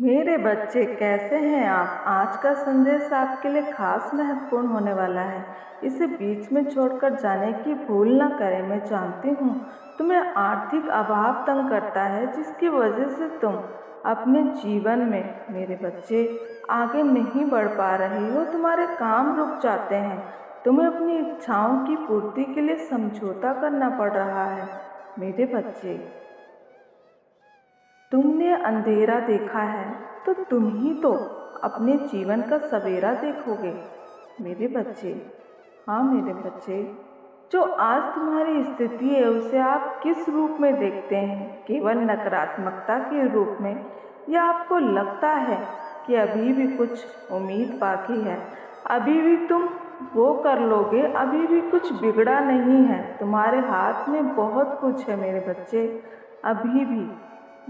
मेरे बच्चे कैसे हैं आप? आज का संदेश आपके लिए खास महत्वपूर्ण होने वाला है। इसे बीच में छोड़कर जाने की भूल न करें। मैं जानती हूँ तुम्हें आर्थिक अभाव तंग करता है, जिसकी वजह से तुम अपने जीवन में, मेरे बच्चे, आगे नहीं बढ़ पा रहे हो। तुम्हारे काम रुक जाते हैं। तुम्हें अपनी इच्छाओं की पूर्ति के लिए समझौता करना पड़ रहा है। मेरे बच्चे, तुमने अंधेरा देखा है तो तुम ही तो अपने जीवन का सवेरा देखोगे। मेरे बच्चे, हाँ मेरे बच्चे, जो आज तुम्हारी स्थिति है उसे आप किस रूप में देखते हैं? केवल नकारात्मकता के रूप में, या आपको लगता है कि अभी भी कुछ उम्मीद बाकी है? अभी भी तुम वो कर लोगे, अभी भी कुछ बिगड़ा नहीं है। तुम्हारे हाथ में बहुत कुछ है मेरे बच्चे, अभी भी।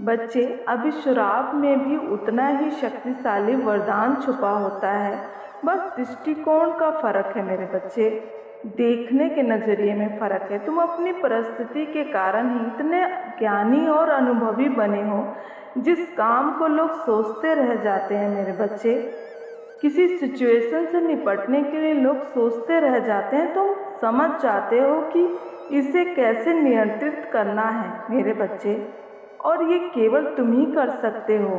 बच्चे, अभी शराब में भी उतना ही शक्तिशाली वरदान छुपा होता है। बस दृष्टिकोण का फर्क है मेरे बच्चे, देखने के नज़रिए में फ़र्क है। तुम अपनी परिस्थिति के कारण ही इतने ज्ञानी और अनुभवी बने हो। जिस काम को लोग सोचते रह जाते हैं मेरे बच्चे, किसी सिचुएशन से निपटने के लिए लोग सोचते रह जाते हैं, तुम समझ जाते हो कि इसे कैसे नियंत्रित करना है मेरे बच्चे। और ये केवल तुम ही कर सकते हो।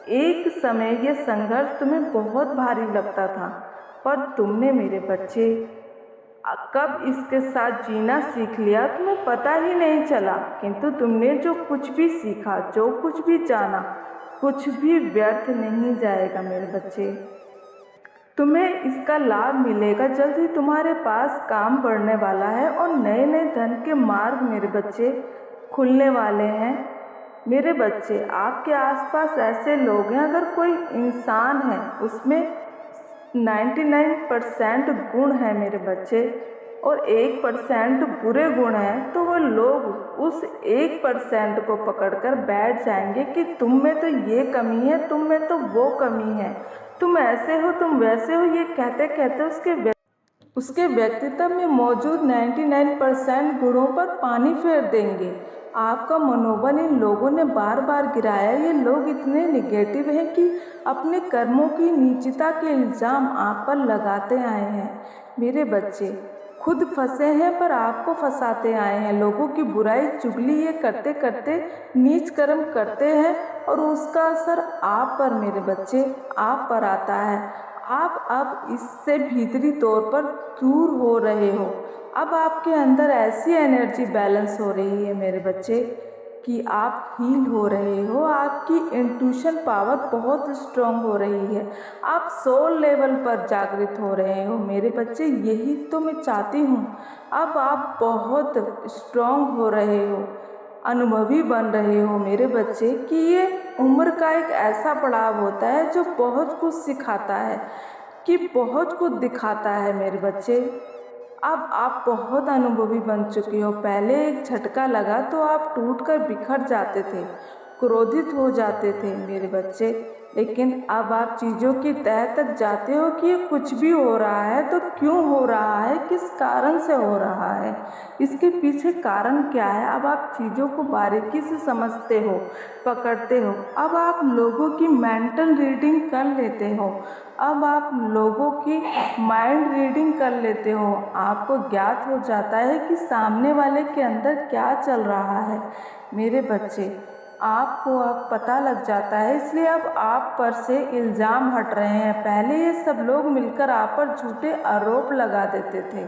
एक समय ये संघर्ष तुम्हें बहुत भारी लगता था, पर तुमने मेरे बच्चे कब इसके साथ जीना सीख लिया तुम्हें पता ही नहीं चला। किंतु तुमने जो कुछ भी सीखा, जो कुछ भी जाना, कुछ भी व्यर्थ नहीं जाएगा मेरे बच्चे। तुम्हें इसका लाभ मिलेगा। जल्द ही तुम्हारे पास काम बढ़ने वाला है और नए नए धन के मार्ग मेरे बच्चे खुलने वाले हैं। मेरे बच्चे, आपके आसपास ऐसे लोग हैं, अगर कोई इंसान है उसमें 99% गुण है मेरे बच्चे, और 1% बुरे गुण हैं, तो वो लोग उस 1% को पकड़कर बैठ जाएंगे कि तुम में तो ये कमी है, तुम में तो वो कमी है, तुम ऐसे हो, तुम वैसे हो। ये कहते कहते उसके व्यक्तित्व में मौजूद 99% गुणों पर पानी फेर देंगे। आपका मनोबल इन लोगों ने बार बार गिराया। ये लोग इतने निगेटिव हैं कि अपने कर्मों की नीचता के इल्ज़ाम आप पर लगाते आए हैं। मेरे बच्चे खुद फंसे हैं पर आपको फंसाते आए हैं। लोगों की बुराई चुगली ये करते करते नीच कर्म करते हैं और उसका असर आप पर मेरे बच्चे, आप पर आता है। आप अब इससे भीतरी तौर पर दूर हो रहे हो। अब आपके अंदर ऐसी एनर्जी बैलेंस हो रही है मेरे बच्चे कि आप हील हो रहे हो। आपकी इंट्यूशन पावर बहुत स्ट्रांग हो रही है। आप सोल लेवल पर जागृत हो रहे हो मेरे बच्चे। यही तो मैं चाहती हूँ। अब आप बहुत स्ट्रांग हो रहे हो, अनुभवी बन रहे हो मेरे बच्चे, कि ये उम्र का एक ऐसा पड़ाव होता है जो बहुत कुछ सिखाता है, कि बहुत कुछ दिखाता है मेरे बच्चे। अब आप बहुत अनुभवी बन चुके हो। पहले एक झटका लगा तो आप टूटकर बिखर जाते थे, क्रोधित हो जाते थे मेरे बच्चे, लेकिन अब आप चीज़ों की तह तक जाते हो कि ये कुछ भी हो रहा है तो क्यों हो रहा है, किस कारण से हो रहा है, इसके पीछे कारण क्या है। अब आप चीज़ों को बारीकी से समझते हो, पकड़ते हो। अब आप लोगों की मेंटल रीडिंग कर लेते हो। अब आप लोगों की माइंड रीडिंग कर लेते हो। आपको ज्ञात हो जाता है कि सामने वाले के अंदर क्या चल रहा है मेरे बच्चे। आपको अब पता लग जाता है, इसलिए अब आप पर से इल्ज़ाम हट रहे हैं। पहले ये सब लोग मिलकर आप पर झूठे आरोप लगा देते थे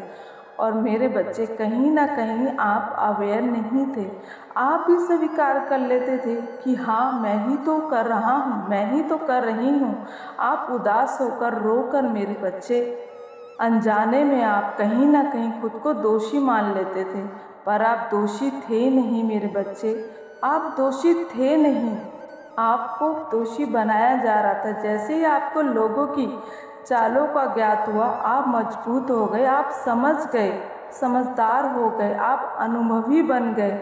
और मेरे बच्चे कहीं ना कहीं आप अवेयर नहीं थे। आप भी स्वीकार कर लेते थे कि हाँ मैं ही तो कर रहा हूँ, मैं ही तो कर रही हूँ। आप उदास होकर रोकर मेरे बच्चे, अनजाने में आप कहीं ना कहीं खुद को दोषी मान लेते थे, पर आप दोषी थे नहीं मेरे बच्चे। आप दोषी थे नहीं, आपको दोषी बनाया जा रहा था। जैसे ही आपको लोगों की चालों का ज्ञात हुआ, आप मजबूत हो गए, आप समझ गए, समझदार हो गए, आप अनुभवी बन गए,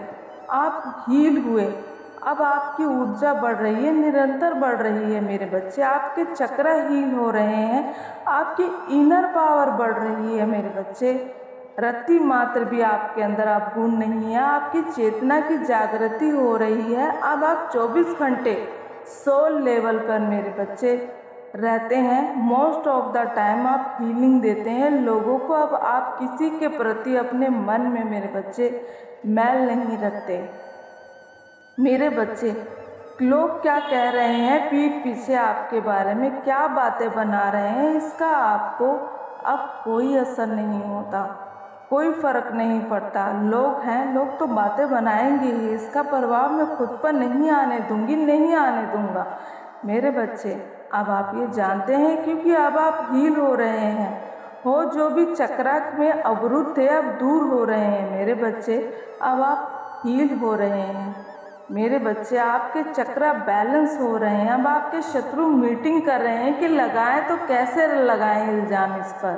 आप हील हुए। अब आपकी ऊर्जा बढ़ रही है, निरंतर बढ़ रही है मेरे बच्चे। आपके चक्र हील हो रहे हैं, आपकी इनर पावर बढ़ रही है मेरे बच्चे। रत्ती मात्र भी आपके अंदर आप गुण नहीं है। आपकी चेतना की जागृति हो रही है। अब आप 24 घंटे सोल लेवल पर मेरे बच्चे रहते हैं। मोस्ट ऑफ द टाइम आप हीलिंग देते हैं लोगों को। अब आप किसी के प्रति अपने मन में मेरे बच्चे मैल नहीं रखते। मेरे बच्चे, लोग क्या कह रहे हैं पीठ पीछे आपके बारे में, क्या बातें बना रहे हैं, इसका आपको अब कोई असर नहीं होता, कोई फ़र्क नहीं पड़ता। लोग हैं, लोग तो बातें बनाएंगे ही, इसका प्रभाव मैं खुद पर नहीं आने दूंगी, नहीं आने दूंगा। मेरे बच्चे, अब आप ये जानते हैं क्योंकि अब आप हील हो रहे हैं। हो जो भी चक्राक में अवरुद्ध थे अब दूर हो रहे हैं मेरे बच्चे। अब आप हील हो रहे हैं मेरे बच्चे। आपके चक्रा बैलेंस हो रहे हैं। अब आपके शत्रु मीटिंग कर रहे हैं कि लगाएं तो कैसे लगाएं इल्ज़ाम इस पर।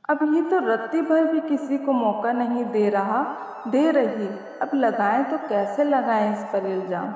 अब ये तो रत्ती भर भी किसी को मौका नहीं दे रही। अब लगाएं तो कैसे लगाएं इस पर इल्ज़ाम।